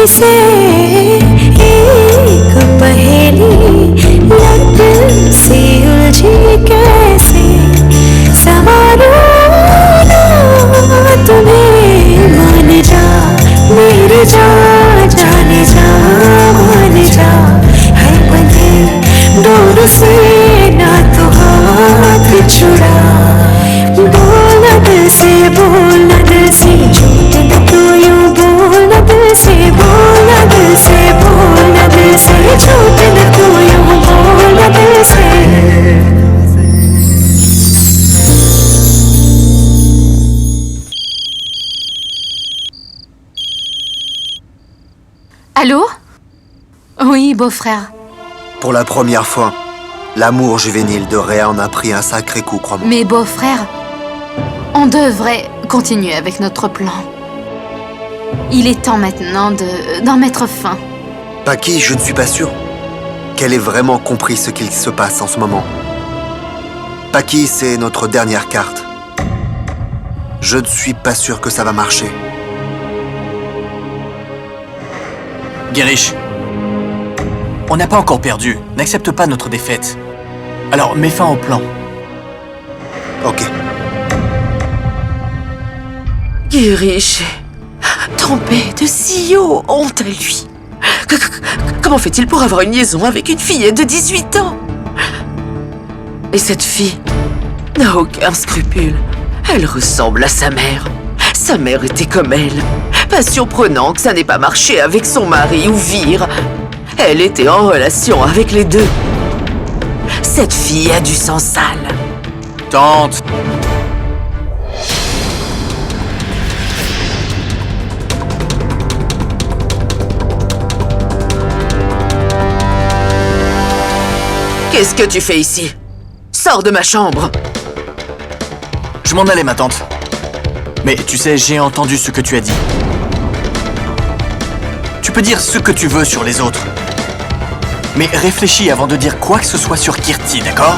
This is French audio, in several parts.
इसे एक पहेली लग से उलझी कैसे सवारों ना तुम्हें मान जा मेरे जा जाने जा मान जा है बंधे डोर से ना तो हाथ छुड़ा बोलना दिल से बोलना दिल से झूठ न तू यूं बोलना दिल से बोलना दिल से बोलना दिल से झूठ न तू यूं बोलना दिल से Allô? Oui, beau-frère. Pour la première fois, l'amour juvénile de Réa en a pris un sacré coup, crois-moi. Mais beau-frère, on devrait continuer avec notre plan. Il est temps maintenant d'en mettre fin. Paki, je ne suis pas sûr qu'elle ait vraiment compris ce qu'il se passe en ce moment. Paki, c'est notre dernière carte. Je ne suis pas sûr que ça va marcher. Guérich, on n'a pas encore perdu. N'accepte pas notre défaite. Alors, mets fin au plan. Ok. Guérich, trompé de si haut, honte à lui. Comment fait-il pour avoir une liaison avec une fillette de 18 ans? Et cette fille n'a aucun scrupule. Elle ressemble à sa mère. Sa mère était comme elle. Pas surprenant que ça n'ait pas marché avec son mari ou Vire. Elle était en relation avec les deux. Cette fille a du sang sale. Tante! Qu'est-ce que tu fais ici? Sors de ma chambre! Je m'en allais, ma tante. Mais tu sais, j'ai entendu ce que tu as dit. Tu peux dire ce que tu veux sur les autres. Mais réfléchis avant de dire quoi que ce soit sur Kirti, d'accord?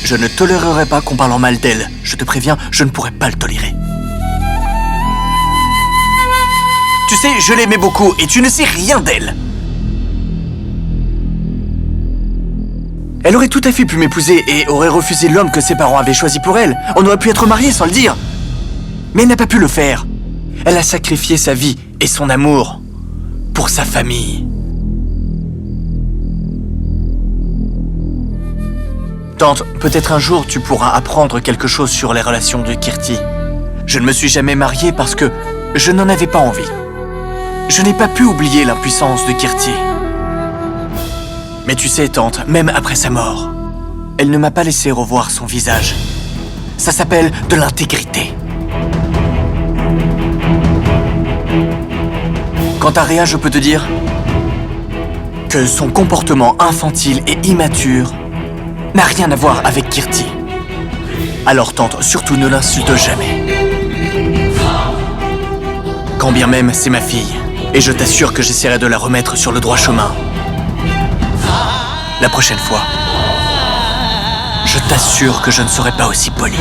Je ne tolérerai pas qu'on parle en mal d'elle. Je te préviens, je ne pourrai pas le tolérer. Tu sais, je l'aimais beaucoup et tu ne sais rien d'elle. Elle aurait tout à fait pu m'épouser et aurait refusé l'homme que ses parents avaient choisi pour elle. On aurait pu être mariés sans le dire. Mais elle n'a pas pu le faire. Elle a sacrifié sa vie et son amour pour sa famille. Tante, peut-être un jour tu pourras apprendre quelque chose sur les relations de Kirti. Je ne me suis jamais marié parce que je n'en avais pas envie. Je n'ai pas pu oublier l'impuissance de Kirti. Mais tu sais, tante, même après sa mort, elle ne m'a pas laissé revoir son visage. Ça s'appelle de l'intégrité. Quant à Réa, je peux te dire que son comportement infantile et immature n'a rien à voir avec Kirti. Alors tante, surtout ne l'insulte jamais. Quand bien même c'est ma fille, et je t'assure que j'essaierai de la remettre sur le droit chemin. La prochaine fois, je t'assure que je ne serai pas aussi poli.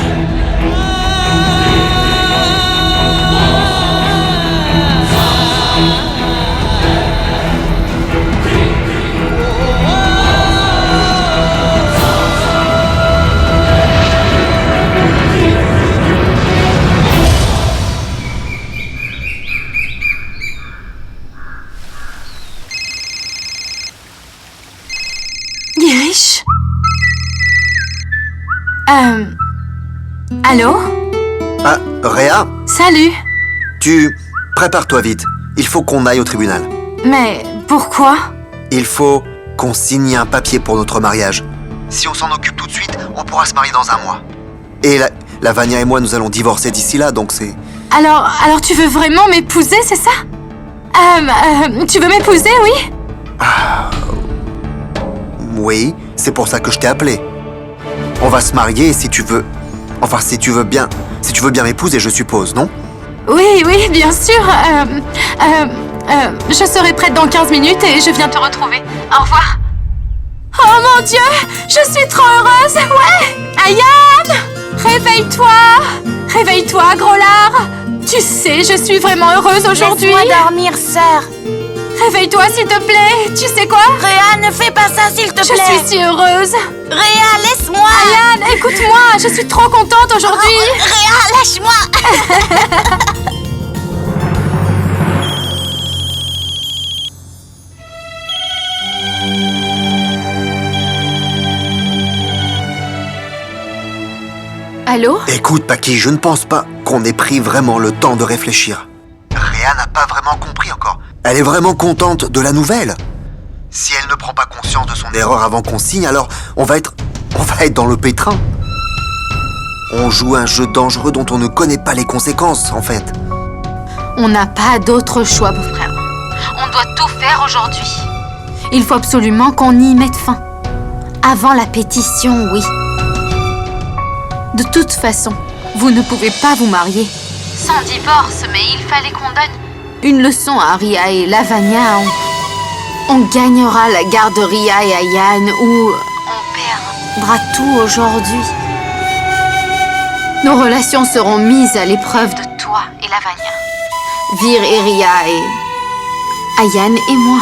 Guérich? Allô? Ah, Réa, Salut. prépare-toi vite. Il faut qu'on aille au tribunal. Mais pourquoi? Il faut qu'on signe un papier pour notre mariage. Si on s'en occupe tout de suite, on pourra se marier dans un mois. Et la Vania et moi, nous allons divorcer d'ici là, donc c'est... Alors tu veux vraiment m'épouser, c'est ça? Tu veux m'épouser, oui? Oui, c'est pour ça que je t'ai appelé. On va se marier si tu veux... Enfin, si tu veux bien m'épouser, je suppose, non? Oui, bien sûr. Je serai prête dans 15 minutes et je viens te retrouver. Au revoir. Oh mon Dieu, je suis trop heureuse. Ouais. Ayane, réveille-toi. Réveille-toi, gros lard. Tu sais, je suis vraiment heureuse aujourd'hui. Laisse-moi dormir, sœur. Réveille-toi, s'il te plaît. Tu sais quoi? Réa, ne fais pas ça, s'il te Je plaît. suis si heureuse. Réa, laisse-moi. Ayane, écoute-moi. Je suis trop contente aujourd'hui. Réa, lâche-moi. Allô? Écoute, Paki, je ne pense pas qu'on ait pris vraiment le temps de réfléchir. Réa n'a pas vraiment compris encore. Elle est vraiment contente de la nouvelle. Si elle ne prend pas conscience de son erreur avant qu'on signe, alors on va être dans le pétrin. On joue un jeu dangereux dont on ne connaît pas les conséquences, en fait. On n'a pas d'autre choix, beau-frère. On doit tout faire aujourd'hui. Il faut absolument qu'on y mette fin. Avant la pétition, oui. De toute façon, vous ne pouvez pas vous marier. Sans divorce, mais il fallait qu'on donne une leçon à Ria et Lavanya. On gagnera la garde de Ria et Ayane ou on perdra tout aujourd'hui. Nos relations seront mises à l'épreuve de toi et Lavanya. Vir et Ria et Ayane et moi.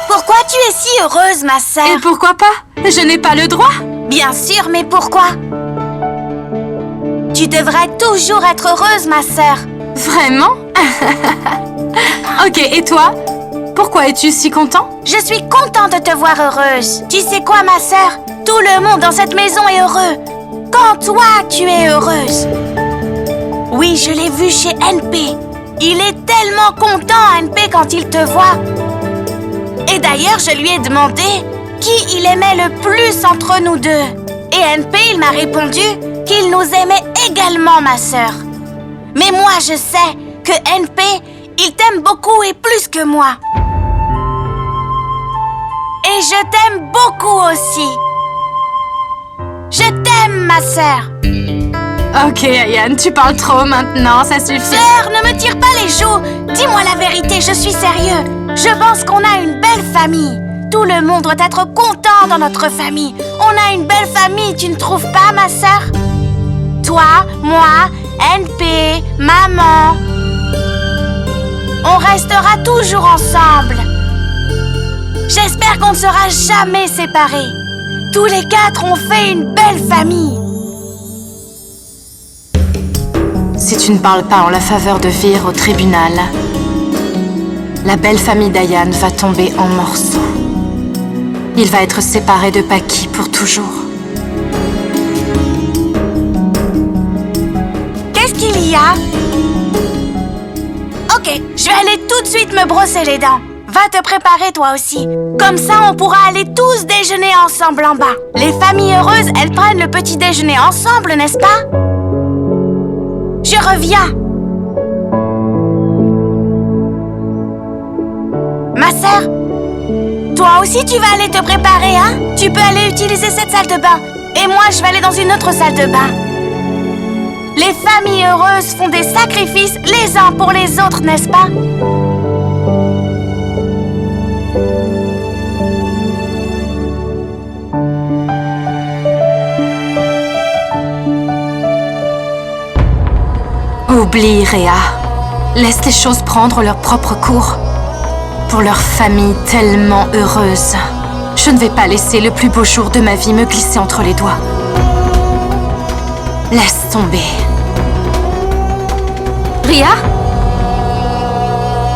Pourquoi tu es si heureuse, ma sœur? Et pourquoi pas? Je n'ai pas le droit. Bien sûr, mais pourquoi? Tu devrais toujours être heureuse, ma sœur. Vraiment? Ok, et toi? Pourquoi es-tu si content? Je suis contente de te voir heureuse. Tu sais quoi, ma sœur? Tout le monde dans cette maison est heureux. Quand toi, tu es heureuse. Oui, je l'ai vu chez NP. Il est tellement content, NP, quand il te voit. Et d'ailleurs, je lui ai demandé qui il aimait le plus entre nous deux. Et NP, il m'a répondu qu'il nous aimait également, ma sœur. Mais moi, je sais que NP, il t'aime beaucoup et plus que moi. Et je t'aime beaucoup aussi. Je t'aime, ma sœur. Ok, Ayane, tu parles trop maintenant, ça suffit. Sœur, ne me tire pas les joues. Dis-moi la vérité, je suis sérieux. Je pense qu'on a une belle famille. Tout le monde doit être content dans notre famille. On a une belle famille, tu ne trouves pas, ma sœur? Toi, moi, NP, maman. On restera toujours ensemble. J'espère qu'on ne sera jamais séparés. Tous les quatre ont fait une belle famille. Si tu ne parles pas en la faveur de Vir au tribunal, la belle famille d'Ayane va tomber en morceaux. Il va être séparé de Paki pour toujours. Qu'est-ce qu'il y a? Ok, je vais aller tout de suite me brosser les dents. Va te préparer toi aussi. Comme ça, on pourra aller tous déjeuner ensemble en bas. Les familles heureuses, elles prennent le petit déjeuner ensemble, n'est-ce pas? Je reviens. Ma sœur, toi aussi tu vas aller te préparer, hein? Tu peux aller utiliser cette salle de bain. Et moi, je vais aller dans une autre salle de bain. Les familles heureuses font des sacrifices les uns pour les autres, n'est-ce pas? Oublie, Réa. Laisse les choses prendre leur propre cours. Pour leur famille tellement heureuse. Je ne vais pas laisser le plus beau jour de ma vie me glisser entre les doigts. Laisse tomber. Ria?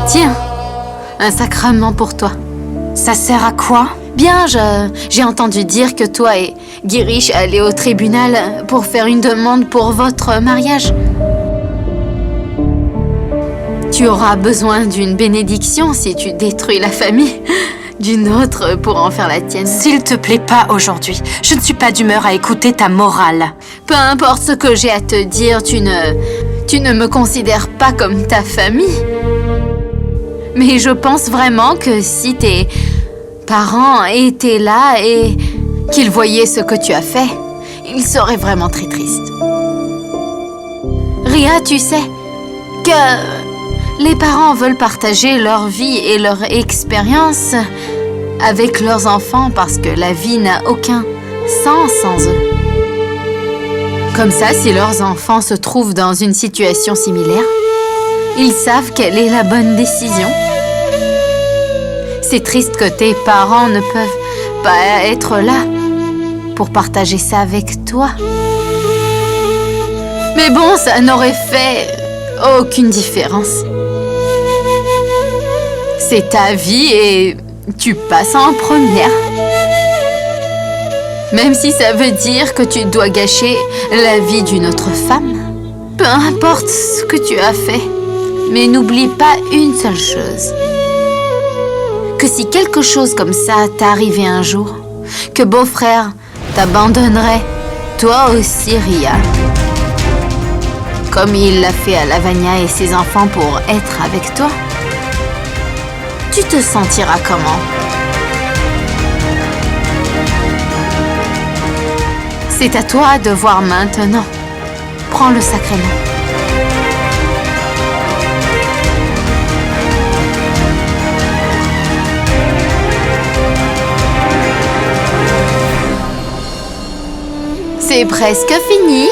Tiens, un sacrement pour toi. Ça sert à quoi? Bien, j'ai entendu dire que toi et Girish allaient au tribunal pour faire une demande pour votre mariage. Tu auras besoin d'une bénédiction si tu détruis la famille d'une autre pour en faire la tienne. S'il te plaît, pas aujourd'hui. Je ne suis pas d'humeur à écouter ta morale. Peu importe ce que j'ai à te dire, tu ne me considères pas comme ta famille. Mais je pense vraiment que si tes parents étaient là et qu'ils voyaient ce que tu as fait, il serait vraiment très triste. Ria, tu sais que les parents veulent partager leur vie et leur expérience avec leurs enfants parce que la vie n'a aucun sens sans eux. Comme ça, si leurs enfants se trouvent dans une situation similaire, ils savent quelle est la bonne décision. C'est triste que tes parents ne peuvent pas être là pour partager ça avec toi. Mais bon, ça n'aurait fait aucune différence. C'est ta vie et tu passes en première. Même si ça veut dire que tu dois gâcher la vie d'une autre femme. Peu importe ce que tu as fait, mais n'oublie pas une seule chose. Que si quelque chose comme ça t'arrivait un jour, que beau-frère t'abandonnerait, toi aussi, Ria. Comme il l'a fait à Lavagna et ses enfants pour être avec toi. Tu te sentiras comment? C'est à toi de voir maintenant. Prends le sacrement. C'est presque fini.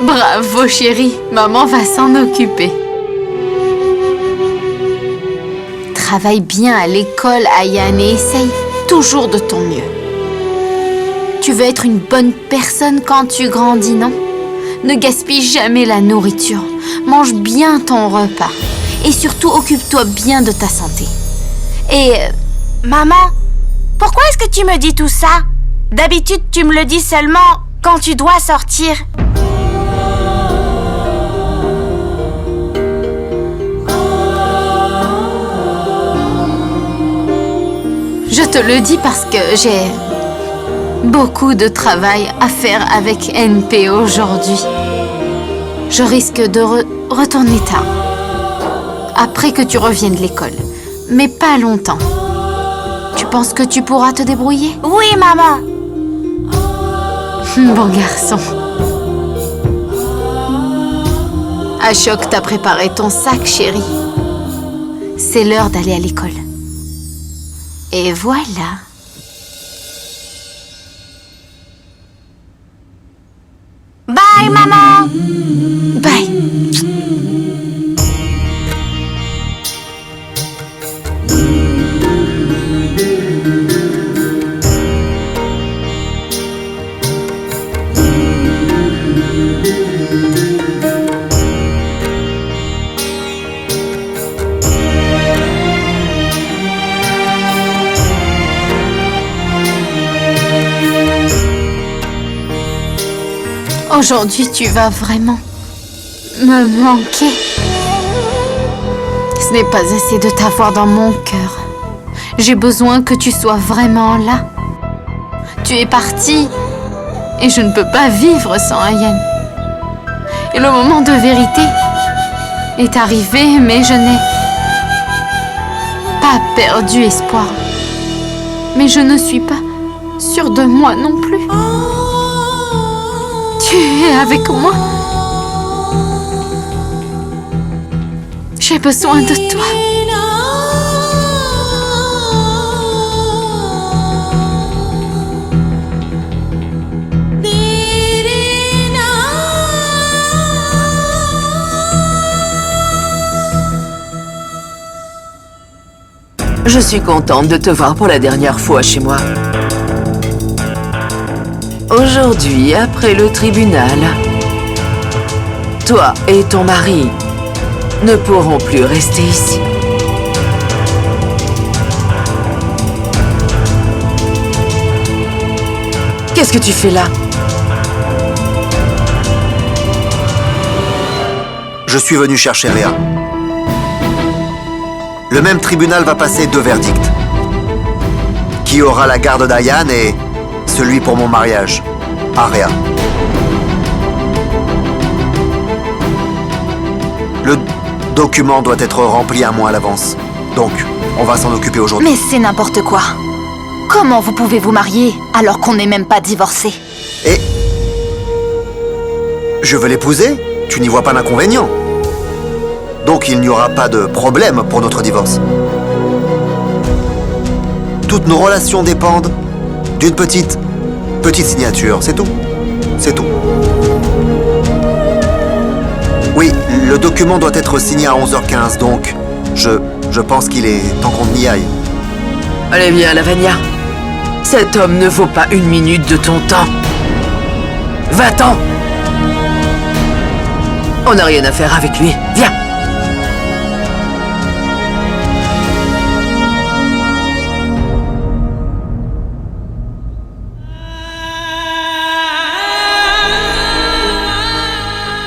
Bravo chérie, maman va s'en occuper. Travaille bien à l'école, Ayane, et essaye toujours de ton mieux. Tu veux être une bonne personne quand tu grandis, non? Ne gaspille jamais la nourriture. Mange bien ton repas. Et surtout, occupe-toi bien de ta santé. Et... Maman, pourquoi est-ce que tu me dis tout ça? D'habitude, tu me le dis seulement quand tu dois sortir. Je te le dis parce que j'ai beaucoup de travail à faire avec NP aujourd'hui. Je risque de retourner tard, après que tu reviennes de l'école, mais pas longtemps. Tu penses que tu pourras te débrouiller? Oui, maman. Bon garçon. Ashok t'a préparé ton sac, chérie. C'est l'heure d'aller à l'école. Et voilà. Bye, maman. Bye. Aujourd'hui, tu vas vraiment me manquer. Ce n'est pas assez de t'avoir dans mon cœur. J'ai besoin que tu sois vraiment là. Tu es partie et je ne peux pas vivre sans Ayane. Et le moment de vérité est arrivé, mais je n'ai pas perdu espoir. Mais je ne suis pas sûre de moi non plus. Tu es avec moi. J'ai besoin de toi. Je suis contente de te voir pour la dernière fois chez moi. Aujourd'hui, après le tribunal, toi et ton mari ne pourront plus rester ici. Qu'est-ce que tu fais là? Je suis venu chercher Réa. Le même tribunal va passer 2 verdicts. Qui aura la garde d'Ayane et celui pour mon mariage, à Réa. document doit être rempli un mois à l'avance. Donc, on va s'en occuper aujourd'hui. Mais c'est n'importe quoi. Comment vous pouvez vous marier alors qu'on n'est même pas divorcés? Et... je veux l'épouser? Tu n'y vois pas d'inconvénient. Donc il n'y aura pas de problème pour notre divorce. Toutes nos relations dépendent d'une petite signature, c'est tout. C'est tout. Oui, le document doit être signé à 11h15, donc je pense qu'il est temps qu'on y aille. Allez, viens, Lavania. Cet homme ne vaut pas une minute de ton temps. Va-t'en! On n'a rien à faire avec lui. Viens!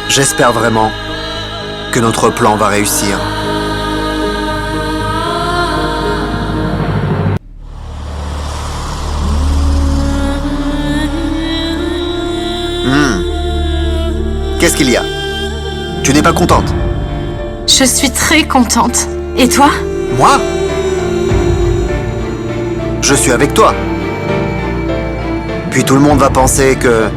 J'espère vraiment que notre plan va réussir. Qu'est-ce qu'il y a? Tu n'es pas contente? Je suis très contente. Et toi? Moi? Je suis avec toi. Puis tout le monde va penser que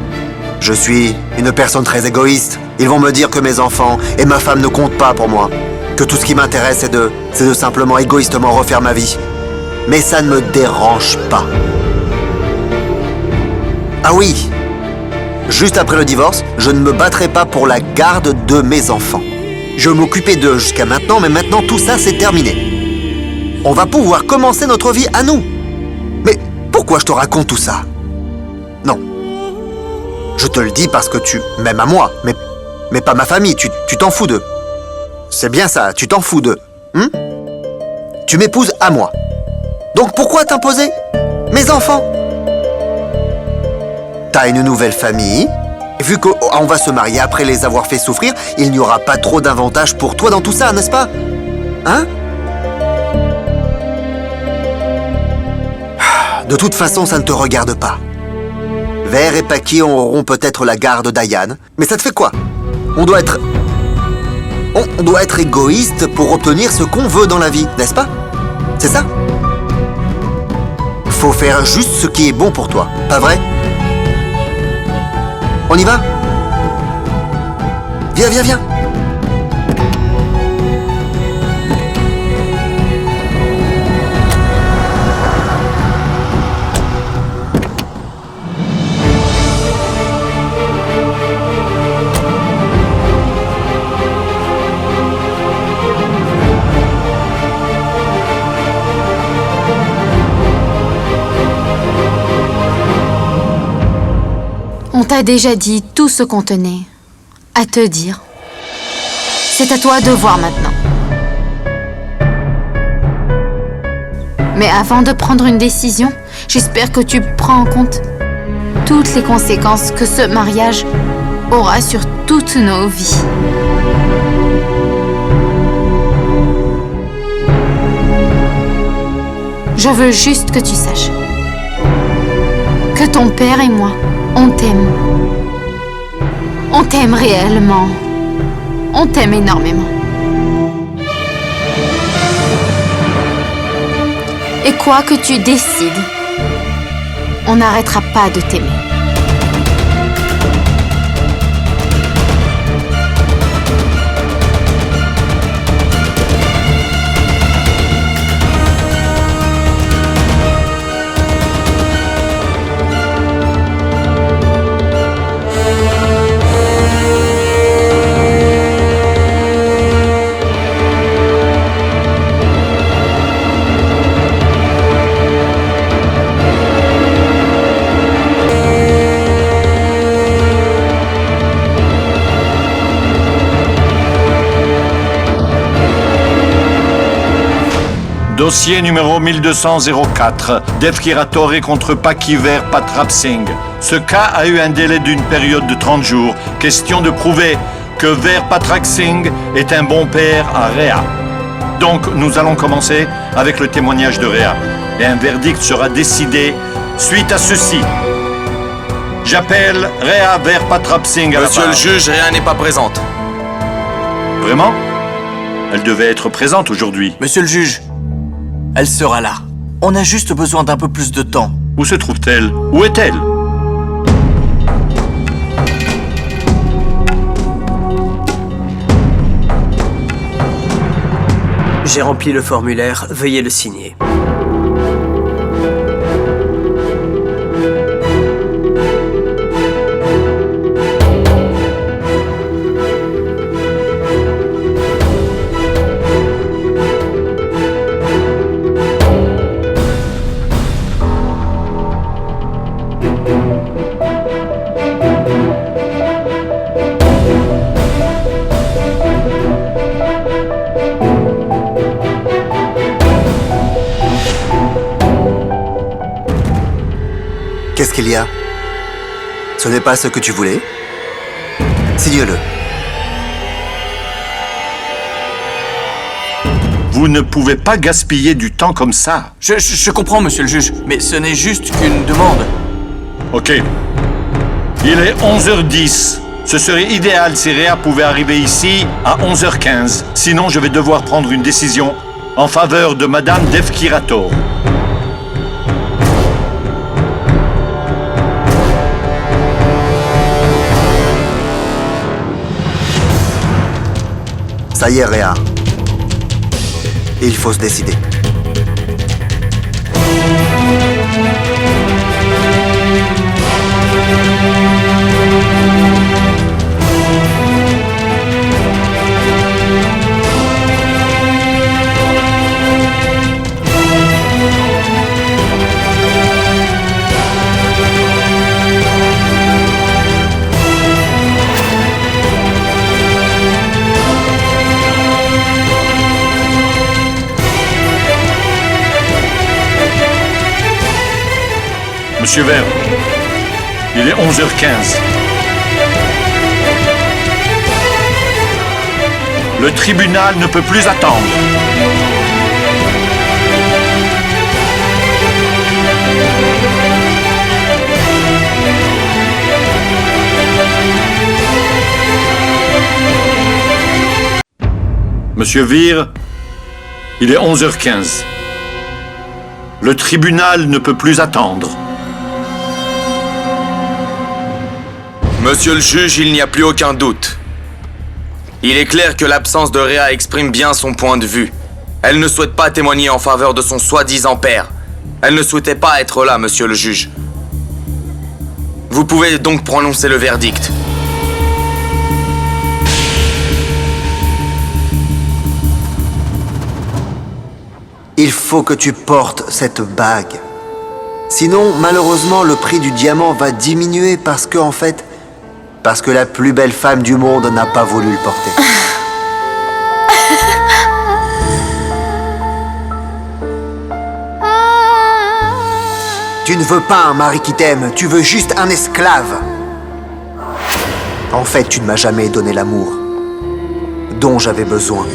je suis une personne très égoïste. Ils vont me dire que mes enfants et ma femme ne comptent pas pour moi. Que tout ce qui m'intéresse, c'est de simplement égoïstement refaire ma vie. Mais ça ne me dérange pas. Ah oui! Juste après le divorce, je ne me battrai pas pour la garde de mes enfants. Je m'occupais d'eux jusqu'à maintenant, mais maintenant tout ça, c'est terminé. On va pouvoir commencer notre vie à nous. Mais pourquoi je te raconte tout ça? Non. Je te le dis parce que tu m'aimes à moi, mais pas ma famille, tu t'en fous d'eux. C'est bien ça, tu t'en fous d'eux. Tu m'épouses à moi. Donc pourquoi t'imposer mes enfants? T'as une nouvelle famille. Vu qu'on va se marier après les avoir fait souffrir, il n'y aura pas trop d'avantages pour toi dans tout ça, n'est-ce pas? Hein? De toute façon, ça ne te regarde pas. Vert et Paki auront peut-être la garde d'Ayan, mais ça te fait quoi? On doit être égoïste pour obtenir ce qu'on veut dans la vie, n'est-ce pas? C'est ça? Faut faire juste ce qui est bon pour toi, pas vrai? On y va? Viens, viens, viens! On t'a déjà dit tout ce qu'on tenait à te dire. C'est à toi de voir maintenant. Mais avant de prendre une décision, j'espère que tu prends en compte toutes les conséquences que ce mariage aura sur toutes nos vies. Je veux juste que tu saches que ton père et moi, on t'aime. On t'aime réellement. On t'aime énormément. Et quoi que tu décides, on n'arrêtera pas de t'aimer. Dossier numéro 1200-04, Devkiratore contre Pakiver Patrap Singh. Ce cas a eu un délai d'une période de 30 jours. Question de prouver que Ver Patrak Singh est un bon père à Réa. Donc, nous allons commencer avec le témoignage de Réa. Et un verdict sera décidé suite à ceci. J'appelle Réa Ver Patrap Singh à Monsieur la le barre. juge, Réa n'est pas présente. Vraiment? Elle devait être présente aujourd'hui. Monsieur le juge, elle sera là. On a juste besoin d'un peu plus de temps. Où se trouve-t-elle? Où est-elle? J'ai rempli le formulaire, veuillez le signer. Qu'est-ce qu'il y a? Ce n'est pas ce que tu voulais? Signe-le. Vous ne pouvez pas gaspiller du temps comme ça. Je comprends, monsieur le juge, mais ce n'est juste qu'une demande. Ok. Il est 11h10. Ce serait idéal si Réa pouvait arriver ici à 11h15. Sinon, je vais devoir prendre une décision en faveur de Madame Devkirator. Ça y est, Réa. Il faut se décider. Monsieur Vert, il est 11h15. Le tribunal ne peut plus attendre. Monsieur Vire, il est 11h15. Le tribunal ne peut plus attendre. Monsieur le juge, il n'y a plus aucun doute. Il est clair que l'absence de Réa exprime bien son point de vue. Elle ne souhaite pas témoigner en faveur de son soi-disant père. Elle ne souhaitait pas être là, monsieur le juge. Vous pouvez donc prononcer le verdict. Il faut que tu portes cette bague. Sinon, malheureusement, le prix du diamant va diminuer parce que la plus belle femme du monde n'a pas voulu le porter. Tu ne veux pas un mari qui t'aime, tu veux juste un esclave. En fait, tu ne m'as jamais donné l'amour dont j'avais besoin.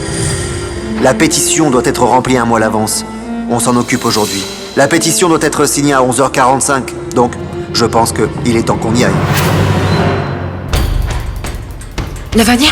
La pétition doit être remplie un mois à l'avance. On s'en occupe aujourd'hui. La pétition doit être signée à 11h45, donc je pense qu'il est temps qu'on y aille. Lavania?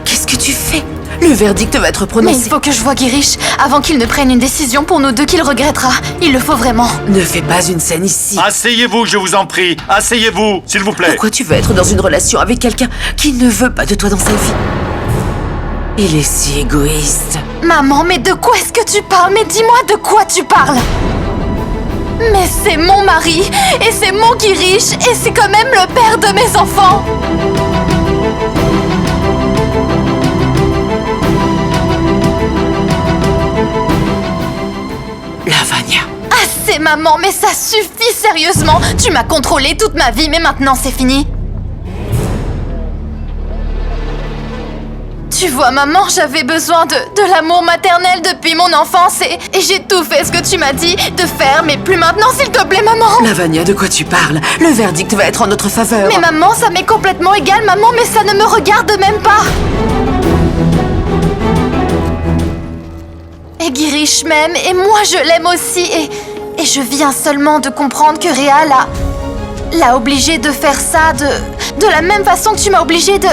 Qu'est-ce que tu fais? Le verdict va être Mais prononcé. il faut que je voie Girish avant qu'il ne prenne une décision pour nous deux qu'il regrettera. Il le faut vraiment. Ne fais pas une scène ici. Asseyez-vous, je vous en prie. Asseyez-vous, s'il vous plaît. Pourquoi tu veux être dans une relation avec quelqu'un qui ne veut pas de toi dans sa vie? Il est si égoïste. Maman, mais de quoi est-ce que tu parles? Mais dis-moi de quoi tu parles? Mais c'est mon mari, et c'est mon Girish, et c'est quand même le père de mes enfants. Lavania. Assez, maman, mais ça suffit, sérieusement. Tu m'as contrôlée toute ma vie, mais maintenant c'est fini. Tu vois, maman, j'avais besoin de l'amour maternel depuis mon enfance et j'ai tout fait ce que tu m'as dit de faire, mais plus maintenant, s'il te plaît, maman. Lavania, de quoi tu parles? Le verdict va être en notre faveur. Mais maman, ça m'est complètement égal, maman, mais ça ne me regarde même pas. Et Girish m'aime, et moi je l'aime aussi, et je viens seulement de comprendre que Réa l'a obligé de faire ça de la même façon que tu m'as obligé de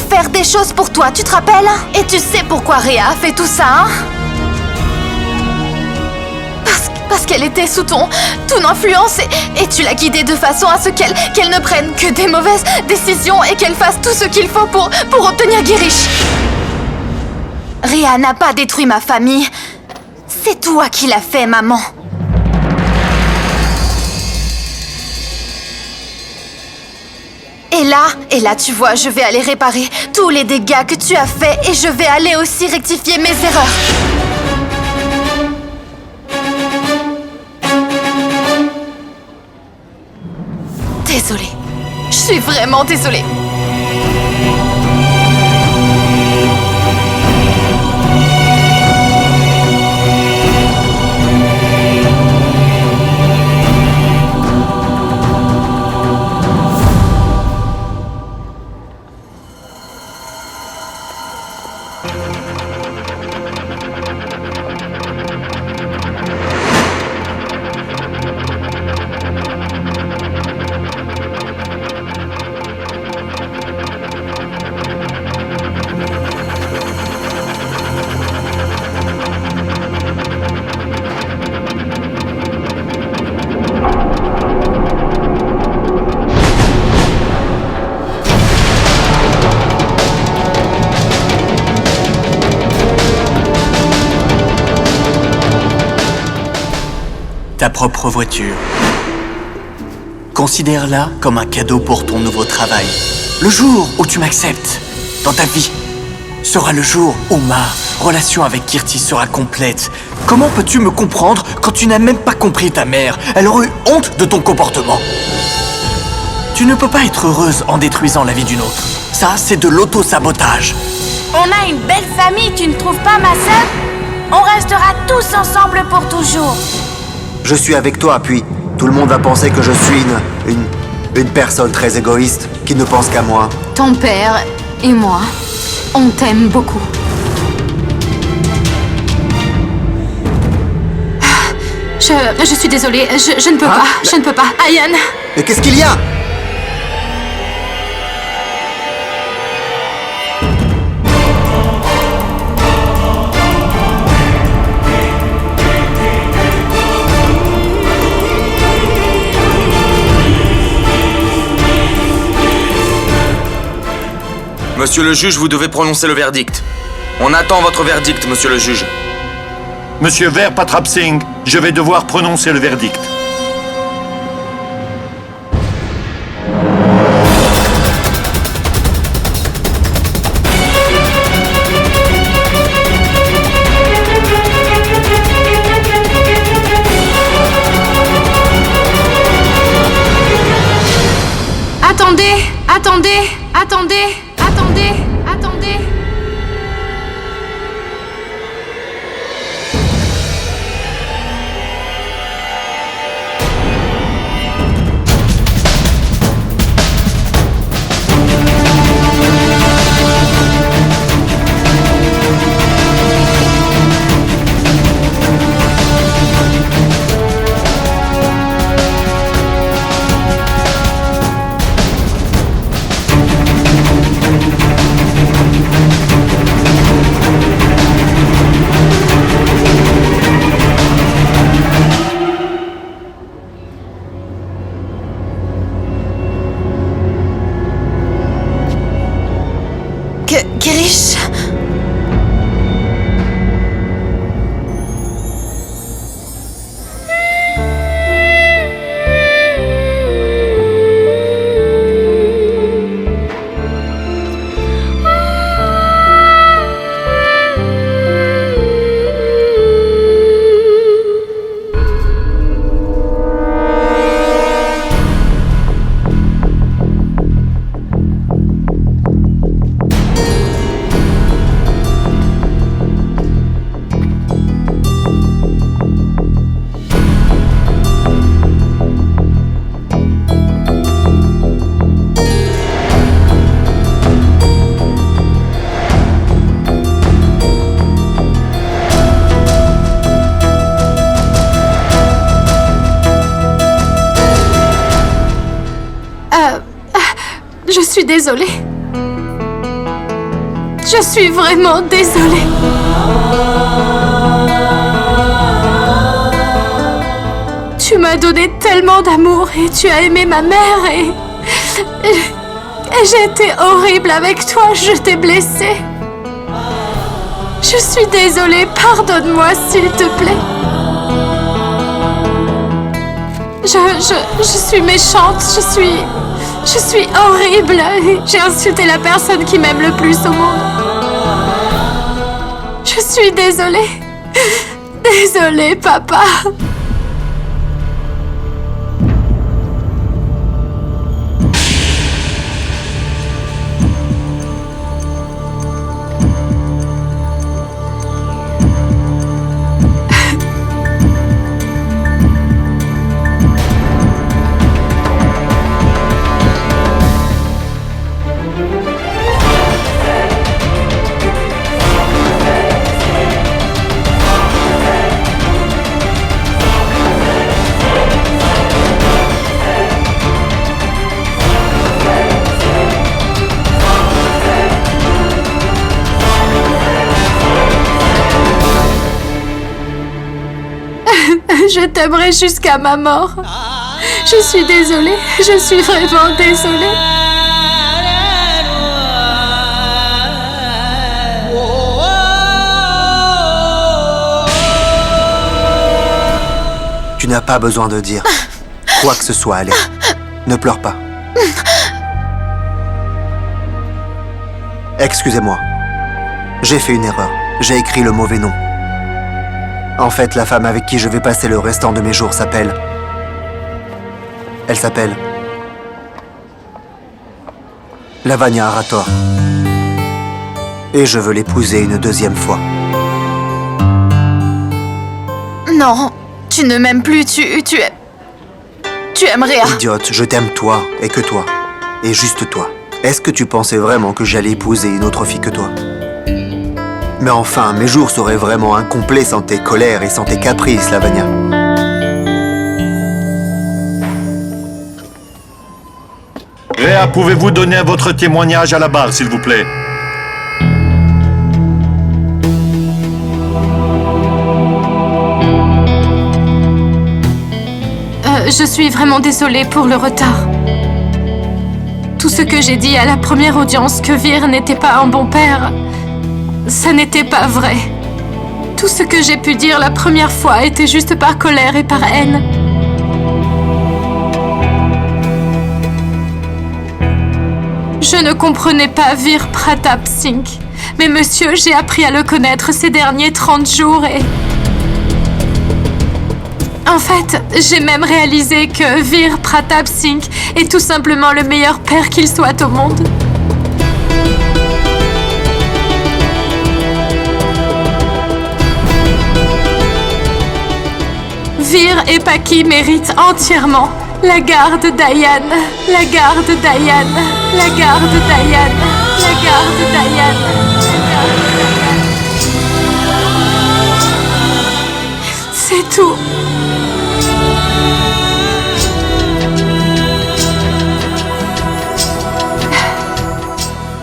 faire des choses pour toi, tu te rappelles? Et tu sais pourquoi Rhea a fait tout ça, hein? Parce qu'elle était sous ton influence et tu l'as guidée de façon à ce qu'elle ne prenne que des mauvaises décisions et qu'elle fasse tout ce qu'il faut pour obtenir Girish. Rhea n'a pas détruit ma famille. C'est toi qui l'as fait, maman. Et là, tu vois, je vais aller réparer tous les dégâts que tu as faits et je vais aller aussi rectifier mes erreurs. Désolée. Je suis vraiment désolée. Ta propre voiture. Considère-la comme un cadeau pour ton nouveau travail. Le jour où tu m'acceptes dans ta vie sera le jour où ma relation avec Kirti sera complète. Comment peux-tu me comprendre quand tu n'as même pas compris ta mère? Elle aurait eu honte de ton comportement. Tu ne peux pas être heureuse en détruisant la vie d'une autre. Ça, c'est de l'auto-sabotage. On a une belle famille, tu ne trouves pas, ma sœur? On restera tous ensemble pour toujours. Je suis avec toi, puis tout le monde va penser que je suis une personne très égoïste qui ne pense qu'à moi. Ton père et moi, on t'aime beaucoup. Je suis désolée, je ne peux pas, je ne peux pas. Ayane! Mais qu'est-ce qu'il y a? Monsieur le juge, vous devez prononcer le verdict. On attend votre verdict, monsieur le juge. Monsieur Ver Patrap Singh, je vais devoir prononcer le verdict. Attendez, attendez, attendez, attendez, attendez. suis désolée. Je suis vraiment désolée. Tu m'as donné tellement d'amour et tu as aimé ma mère et j'ai été horrible avec toi, je t'ai blessée. Je suis désolée, pardonne-moi s'il te plaît. Je suis méchante, je suis horrible. J'ai insulté la personne qui m'aime le plus au monde. Je suis désolée. Désolée, papa. Je t'aimerai jusqu'à ma mort. Je suis désolée, je suis vraiment désolée. Tu n'as pas besoin de dire quoi que ce soit, allez. Ne pleure pas. Excusez-moi. J'ai fait une erreur. J'ai écrit le mauvais nom. En fait, la femme avec qui je vais passer le restant de mes jours s'appelle... Elle s'appelle... Lavanya Arator. Et je veux l'épouser une deuxième fois. Non, tu ne m'aimes plus, tu aimes Réa. Idiote, je t'aime toi et que toi. Et juste toi. Est-ce que tu pensais vraiment que j'allais épouser une autre fille que toi? Mais enfin, mes jours seraient vraiment incomplets sans tes colères et sans tes caprices, Lavanya. Réa, pouvez-vous donner votre témoignage à la barre, s'il vous plaît? Je suis vraiment désolée pour le retard. Tout ce que j'ai dit à la première audience, que Vir n'était pas un bon père, ça n'était pas vrai. Tout ce que j'ai pu dire la première fois était juste par colère et par haine. Je ne comprenais pas Vir Pratap Singh. Mais monsieur, j'ai appris à le connaître ces derniers 30 jours et... En fait, j'ai même réalisé que Vir Pratap Singh est tout simplement le meilleur père qu'il soit au monde. Vir et Paki méritent entièrement la garde d'Ayan, la garde d'Ayan, la garde d'Ayan, la garde d'Ayan, la garde d'Ayan. C'est tout.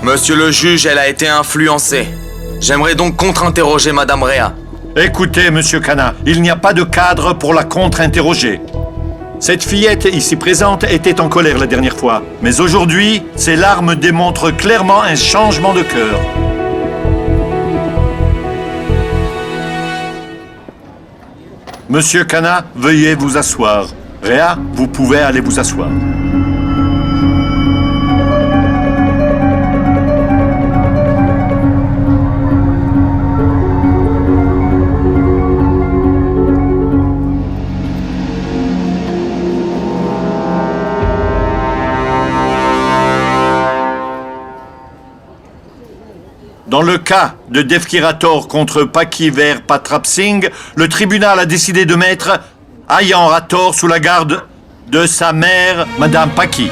Monsieur le juge, elle a été influencée. J'aimerais donc contre-interroger Madame Réa. Écoutez, Monsieur Khanna, il n'y a pas de cadre pour la contre-interroger. Cette fillette ici présente était en colère la dernière fois, mais aujourd'hui, ses larmes démontrent clairement un changement de cœur. Monsieur Khanna, veuillez vous asseoir. Réa, vous pouvez aller vous asseoir. Dans le cas de Devkirator contre Pakiver Patrap Singh, le tribunal a décidé de mettre Ayan Rator sous la garde de sa mère, Madame Paki.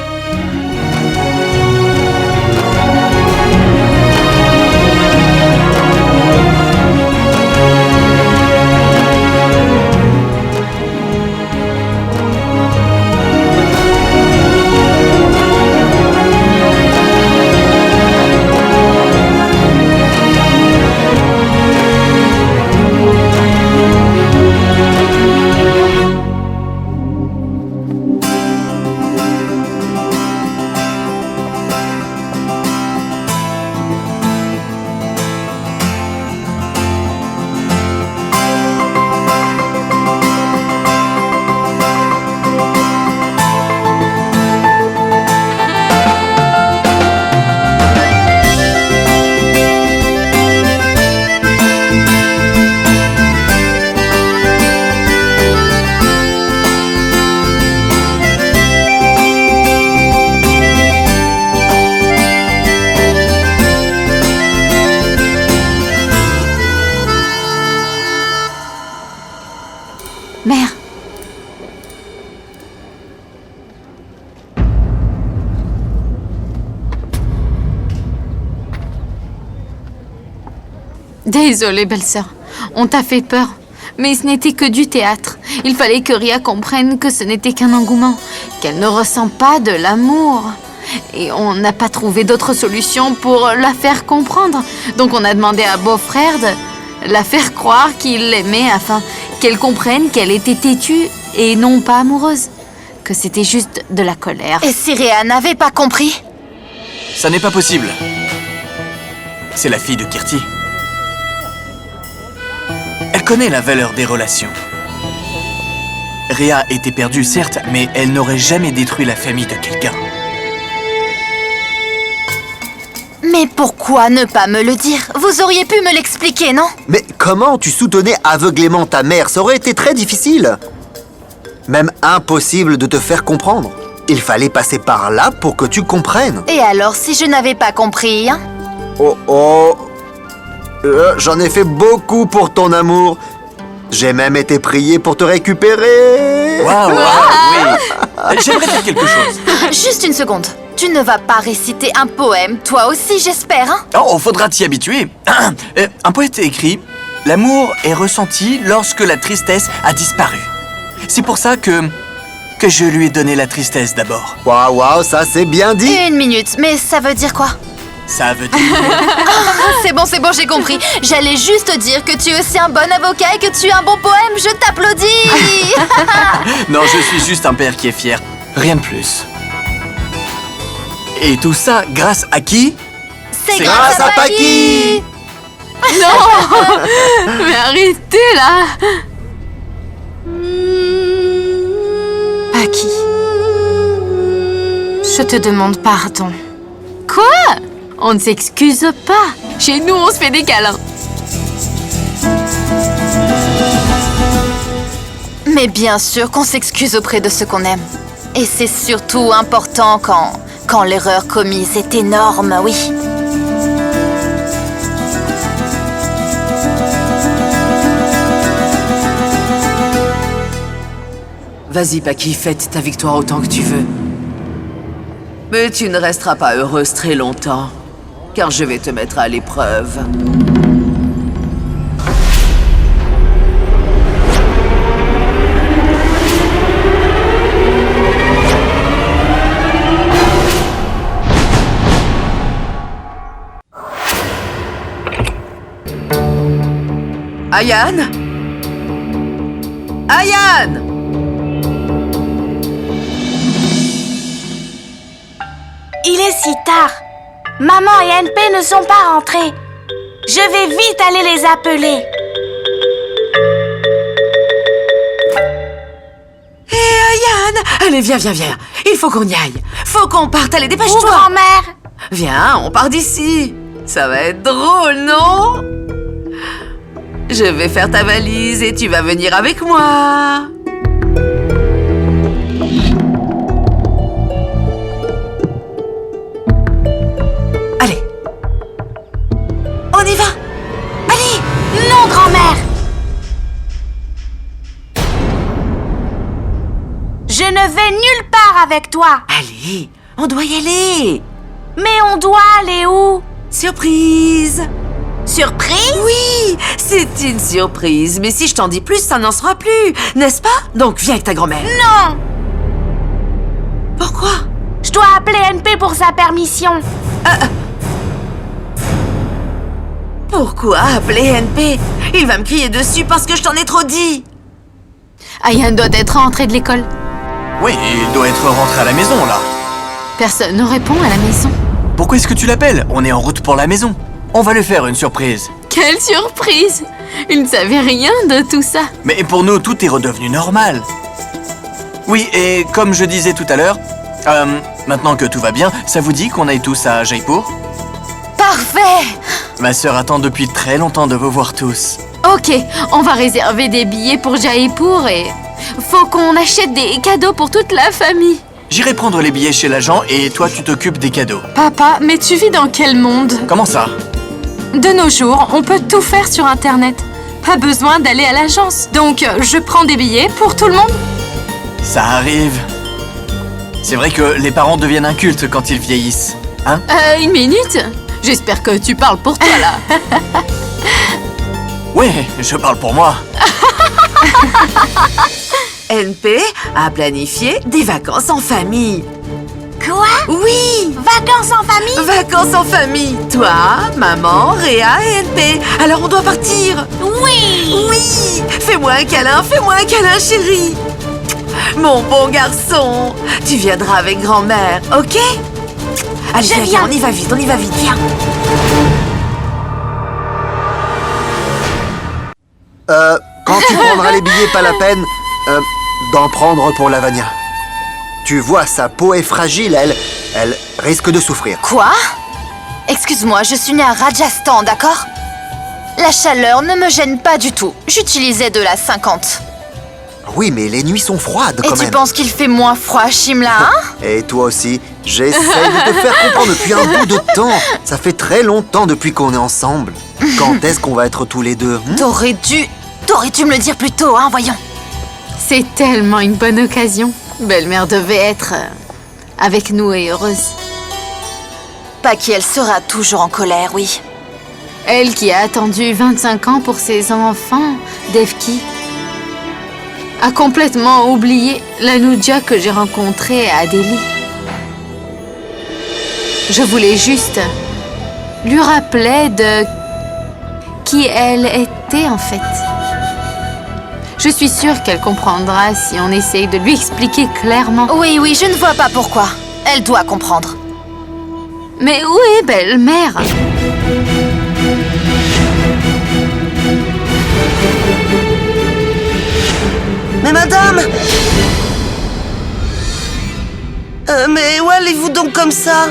Mère. Désolée, belle-sœur. On t'a fait peur. Mais ce n'était que du théâtre. Il fallait que Ria comprenne que ce n'était qu'un engouement, qu'elle ne ressent pas de l'amour. Et on n'a pas trouvé d'autre solution pour la faire comprendre. Donc on a demandé à beau-frère de la faire croire qu'il l'aimait afin qu'elle comprenne qu'elle était têtue et non pas amoureuse. Que c'était juste de la colère. Et si Ria n'avait pas compris? Ça n'est pas possible. C'est la fille de Kirti. Elle connaît la valeur des relations. Ria était perdue, certes, mais elle n'aurait jamais détruit la famille de quelqu'un. Mais pourquoi ne pas me le dire? Vous auriez pu me l'expliquer, non? Mais comment tu soutenais aveuglément ta mère? Ça aurait été très difficile. Même impossible de te faire comprendre. Il fallait passer par là pour que tu comprennes. Et alors, si je n'avais pas compris, hein? Oh, j'en ai fait beaucoup pour ton amour. J'ai même été prié pour te récupérer. Waouh, oui. J'aimerais dire quelque chose. Juste une seconde. Tu ne vas pas réciter un poème, toi aussi, j'espère, hein? Oh, faudra t'y habituer. Un poète écrit « L'amour est ressenti lorsque la tristesse a disparu. C'est pour ça que je lui ai donné la tristesse d'abord. » Waouh, ça c'est bien dit. Une minute, mais ça veut dire quoi? Ça veut dire... C'est bon, j'ai compris. J'allais juste dire que tu es aussi un bon avocat et que tu es un bon poème. Je t'applaudis. Non, je suis juste un père qui est fier. Rien de plus. Et tout ça grâce à qui? C'est grâce à Paki. Mais arrêtez là! Paki. Je te demande pardon. Quoi? On ne s'excuse pas. Chez nous, on se fait des câlins. Mais bien sûr qu'on s'excuse auprès de ceux qu'on aime. Et c'est surtout important quand l'erreur commise est énorme, oui. Vas-y, Paki, fête ta victoire autant que tu veux. Mais tu ne resteras pas heureuse très longtemps, car je vais te mettre à l'épreuve. Ayane? Ayane! Il est si tard. Maman et NP ne sont pas rentrés. Je vais vite aller les appeler. Hé, Ayane! Allez, viens. Il faut qu'on y aille. Faut qu'on parte. Allez, Où, dépêche-toi. grand-mère? Viens, on part d'ici. Ça va être drôle, non? Je vais faire ta valise et tu vas venir avec moi. Allez. On y va. Allez! Non, grand-mère! Je ne vais nulle part avec toi. Allez, on doit y aller. Mais on doit aller où? Surprise. Surprise? Oui, c'est une surprise. Mais si je t'en dis plus, ça n'en sera plus, n'est-ce pas? Donc viens avec ta grand-mère. Non! Pourquoi? Je dois appeler NP pour sa permission. Pourquoi appeler NP? Il va me crier dessus parce que je t'en ai trop dit. Ayane doit être rentrée de l'école. Oui, il doit être rentré à la maison, là. Personne ne répond à la maison. Pourquoi est-ce que tu l'appelles? On est en route pour la maison. On va lui faire une surprise. Quelle surprise! Il ne savait rien de tout ça. Mais pour nous, tout est redevenu normal. Oui, et comme je disais tout à l'heure, maintenant que tout va bien, ça vous dit qu'on aille tous à Jaipur? Parfait! Ma sœur attend depuis très longtemps de vous voir tous. Ok, on va réserver des billets pour Jaipur et... faut qu'on achète des cadeaux pour toute la famille. J'irai prendre les billets chez l'agent et toi, tu t'occupes des cadeaux. Papa, mais tu vis dans quel monde? Comment ça? De nos jours, on peut tout faire sur Internet. pas besoin d'aller à l'agence. Donc, je prends des billets pour tout le monde. Ça arrive. C'est vrai que les parents deviennent incultes quand ils vieillissent. Hein? Une minute. J'espère que tu parles pour toi, là. Ouais, je parle pour moi. NP a planifié des vacances en famille. Quoi? Oui, Vacances en famille? vacances en famille. Toi, maman, Réa et NP. Alors on doit partir. Oui! Oui, fais-moi un câlin, chérie. Mon bon garçon, tu viendras avec grand-mère, ok? Allez, Je viens, viens. on y va vite, Viens. Quand tu prendras les billets, pas la peine d'en prendre pour Lavania. Tu vois, sa peau est fragile, elle risque de souffrir. Quoi? Excuse-moi, je suis née à Rajasthan, d'accord? La chaleur ne me gêne pas du tout. J'utilisais de la 50. Oui, mais les nuits sont froides Et quand tu même. penses qu'il fait moins froid à Shimla, hein? Et toi aussi, j'essaie de te faire comprendre depuis un bout de temps. Ça fait très longtemps depuis qu'on est ensemble. Quand est-ce qu'on va être tous les deux? T'aurais dû me le dire plus tôt, hein, voyons. C'est tellement une bonne occasion. Belle-mère devait être avec nous et heureuse. Paki, elle sera toujours en colère, oui. Elle qui a attendu 25 ans pour ses enfants, Devki, a complètement oublié la Nudja que j'ai rencontrée à Delhi. Je voulais juste lui rappeler de qui elle était en fait. Je suis sûre qu'elle comprendra si on essaye de lui expliquer clairement. Oui, je ne vois pas pourquoi. Elle doit comprendre. Mais où est belle-mère? Mais madame! Mais où allez-vous donc comme ça?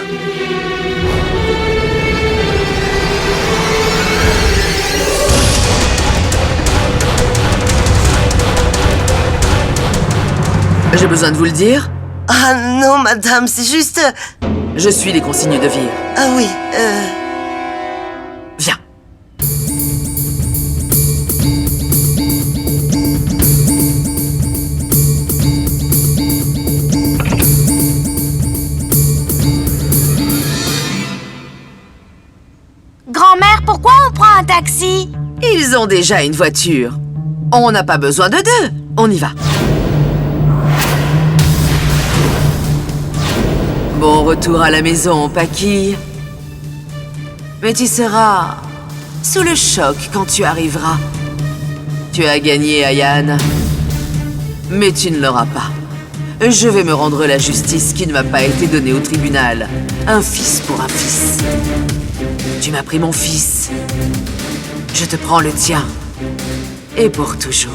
J'ai besoin de vous le dire. Ah non, madame, c'est juste... Je suis les consignes de vie. Ah oui, Viens. Grand-mère, pourquoi on prend un taxi? Ils ont déjà une voiture. On n'a pas besoin de deux. On y va. Bon retour à la maison, Paki. Mais tu seras sous le choc quand tu arriveras. Tu as gagné, Ayan. Mais tu ne l'auras pas. Je vais me rendre la justice qui ne m'a pas été donnée au tribunal. Un fils pour un fils. Tu m'as pris mon fils. Je te prends le tien. Et pour toujours.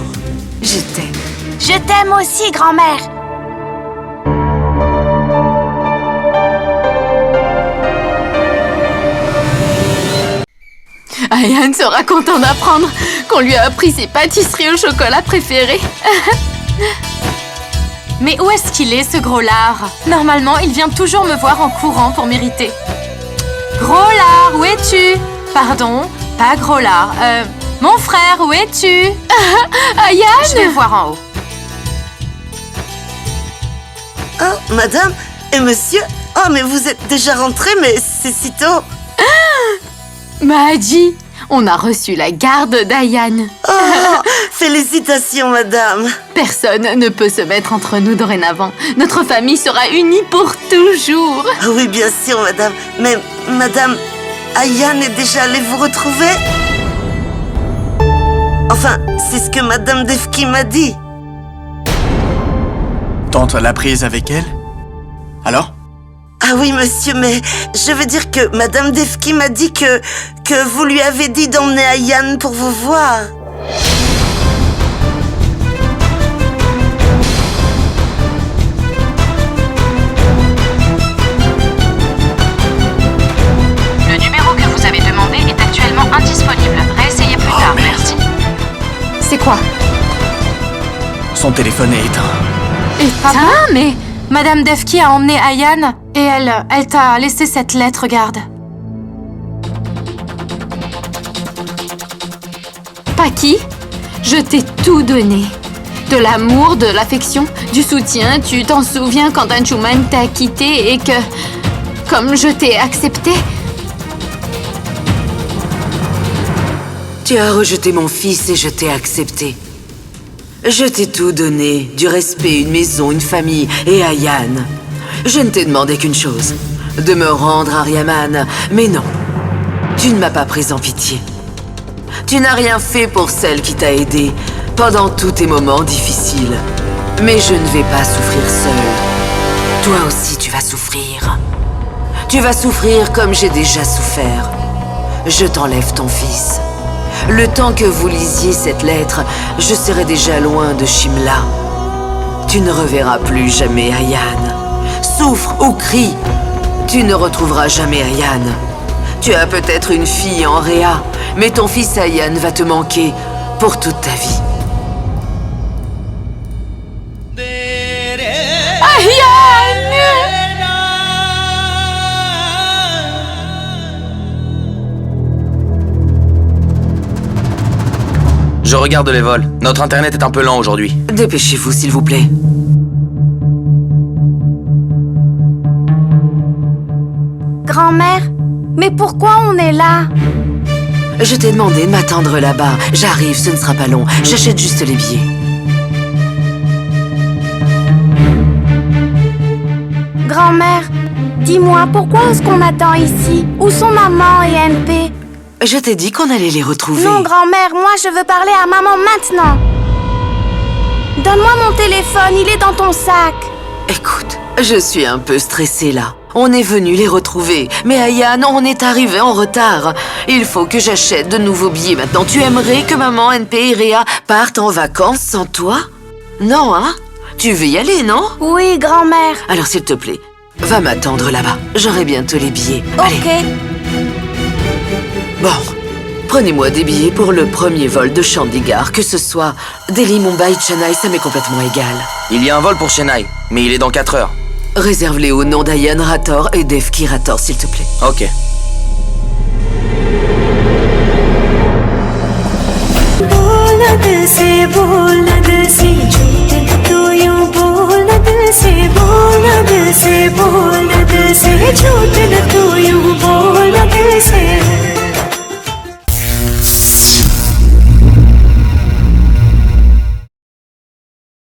Je t'aime. Je t'aime aussi, grand-mère. Ayan sera content d'apprendre qu'on lui a appris ses pâtisseries au chocolat préférées. Mais où est-ce qu'il est, ce gros lard? Normalement, il vient toujours me voir en courant pour m'irriter. Gros lard, où es-tu? Pardon, pas gros lard. Mon frère, où es-tu? Ayan! Je vais voir en haut. oh, madame et monsieur... Oh, mais vous êtes déjà rentrés, mais c'est si tôt. Mahadi, on a reçu la garde d'Ayan. Oh, félicitations, madame. Personne ne peut se mettre entre nous dorénavant. Notre famille sera unie pour toujours. Ah oui, bien sûr, madame. Mais, madame, Ayan est déjà allée vous retrouver? Enfin, c'est ce que madame Devki m'a dit. Tante l'a prise avec elle? Alors? Ah oui, monsieur, mais je veux dire que madame Devki m'a dit que vous lui avez dit d'emmener Ayan pour vous voir. Le numéro que vous avez demandé est actuellement indisponible. Réessayez plus tard, merci. C'est quoi? Son téléphone est éteint. Éteint, mais... Madame Devki a emmené Ayan et elle t'a laissé cette lettre, regarde. Paki, je t'ai tout donné. De l'amour, de l'affection, du soutien. Tu t'en souviens quand Anshuman t'a quitté et que, comme je t'ai accepté, Tu as rejeté mon fils et je t'ai accepté. Je t'ai tout donné, du respect, une maison, une famille et Ayan. Je ne t'ai demandé qu'une chose, de me rendre Aryaman, mais non. Tu ne m'as pas pris en pitié. Tu n'as rien fait pour celle qui t'a aidé pendant tous tes moments difficiles. Mais je ne vais pas souffrir seule. Toi aussi, tu vas souffrir. Tu vas souffrir comme j'ai déjà souffert. Je t'enlève ton fils. Le temps que vous lisiez cette lettre, je serai déjà loin de Shimla. Tu ne reverras plus jamais Ayan. Souffre ou crie, tu ne retrouveras jamais Ayan. Tu as peut-être une fille en Réa, mais ton fils Ayan va te manquer pour toute ta vie. Je regarde les vols. Notre internet est un peu lent aujourd'hui. Dépêchez-vous, s'il vous plaît. Grand-mère, mais pourquoi on est là? Je t'ai demandé de m'attendre là-bas. J'arrive, ce ne sera pas long. J'achète juste les billets. Grand-mère, dis-moi, pourquoi est-ce qu'on attend ici? Où sont maman et NP? Je t'ai dit qu'on allait les retrouver. Non, grand-mère, moi je veux parler à maman maintenant. Donne-moi mon téléphone, il est dans ton sac. Écoute, je suis un peu stressée là. On est venu les retrouver, mais Ayan, on est arrivé en retard. Il faut que j'achète de nouveaux billets maintenant. Tu aimerais que maman, NP et Réa partent en vacances sans toi? Non, hein? Tu veux y aller, non? Oui, grand-mère. Alors s'il te plaît, va m'attendre là-bas. J'aurai bientôt les billets. Allez. Ok. Bon, prenez-moi des billets pour le premier vol de Chandigarh, que ce soit Delhi, Mumbai, Chennai, ça m'est complètement égal. Il y a un vol pour Chennai, mais il est dans 4 heures. Réserve-les au nom d'Ayan Rator et Devki Rator, s'il te plaît. Ok. बोल दिल से झूठ